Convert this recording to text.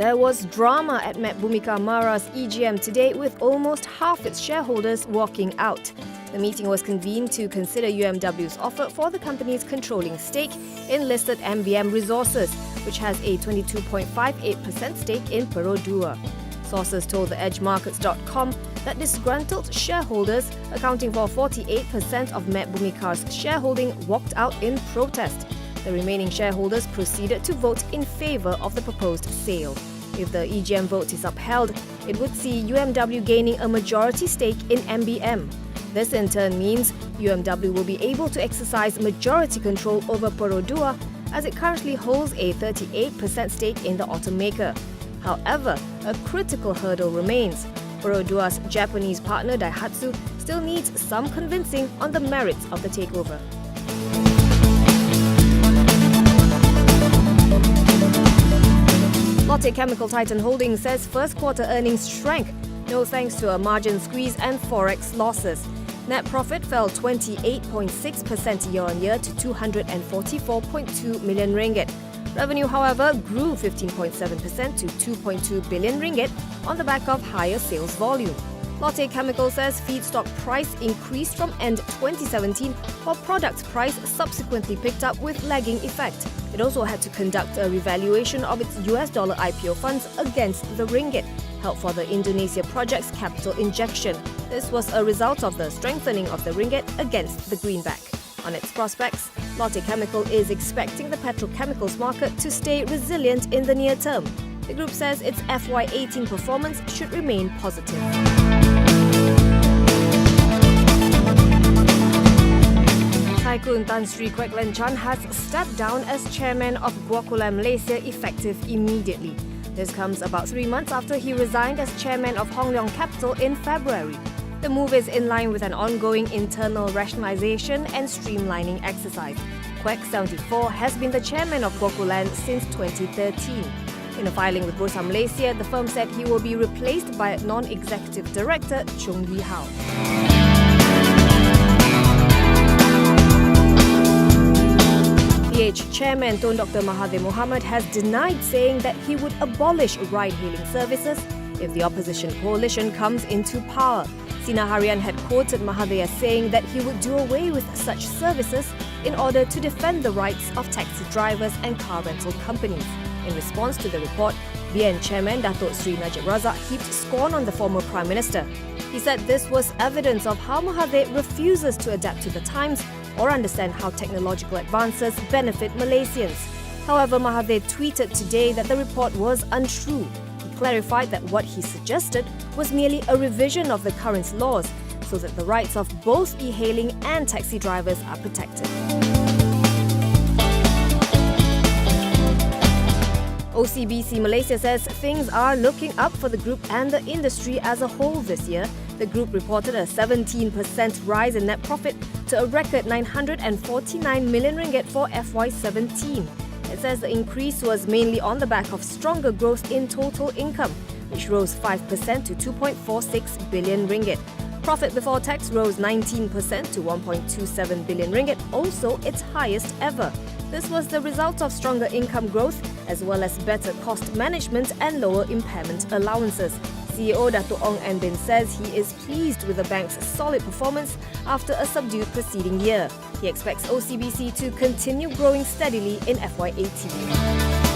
There was drama at Med-Bumikar Mara's EGM today with almost half its shareholders walking out. The meeting was convened to consider UMW's offer for the company's controlling stake in listed MBM Resources, which has a 22.58% stake in Perodua. Sources told the EdgeMarkets.com that disgruntled shareholders, accounting for 48% of Med-Bumikar's shareholding, walked out in protest. The remaining shareholders proceeded to vote in favour of the proposed sale. If the EGM vote is upheld, it would see UMW gaining a majority stake in MBM. This in turn means UMW will be able to exercise majority control over Perodua, as it currently holds a 38% stake in the automaker. However, a critical hurdle remains. Perodua's Japanese partner Daihatsu still needs some convincing on the merits of the takeover. Lotte Chemical Titan Holdings says first quarter earnings shrank, no thanks to a margin squeeze and forex losses. Net profit fell 28.6% year-on-year to 244.2 million ringgit. Revenue, however, grew 15.7% to 2.2 billion ringgit on the back of higher sales volume. Lotte Chemical says feedstock price increased from end 2017, while product price subsequently picked up with lagging effect. It also had to conduct a revaluation of its US dollar IPO funds against the ringgit, held for the Indonesia project's capital injection. This was a result of the strengthening of the ringgit against the greenback. On its prospects, Lotte Chemical is expecting the petrochemicals market to stay resilient in the near term. The group says its FY18 performance should remain positive. Tycoon Tan Sri Quek has stepped down as chairman of Guocoland, Malaysia, effective immediately. This comes about 3 months after he resigned as chairman of Hong Leong Capital in February. The move is in line with an ongoing internal rationalisation and streamlining exercise. Quek, 74, has been the chairman of Guocoland since 2013. In a filing with Bursa Malaysia, the firm said he will be replaced by non-executive director Chung Lee Hao. PH Chairman Tun Dr. Mahathir Mohamad has denied saying that he would abolish ride-hailing services if the opposition coalition comes into power. Sinar Harian had quoted Mahathir as saying that he would do away with such services in order to defend the rights of taxi drivers and car rental companies. In response to the report, BN Chairman Datuk Sri Najib Razak heaped scorn on the former Prime Minister. He said this was evidence of how Mahathir refuses to adapt to the times or understand how technological advances benefit Malaysians. However, Mahathir tweeted today that the report was untrue. He clarified that what he suggested was merely a revision of the current laws so that the rights of both e-hailing and taxi drivers are protected. OCBC Malaysia says things are looking up for the group and the industry as a whole this year. The group reported a 17% rise in net profit to a record 949 million ringgit for FY17. It says the increase was mainly on the back of stronger growth in total income, which rose 5% to 2.46 billion ringgit. Profit before tax rose 19% to 1.27 billion ringgit, also its highest ever. This was the result of stronger income growth as well as better cost management and lower impairment allowances. CEO Dato' Ong En Bin says he is pleased with the bank's solid performance after a subdued preceding year. He expects OCBC to continue growing steadily in FY18.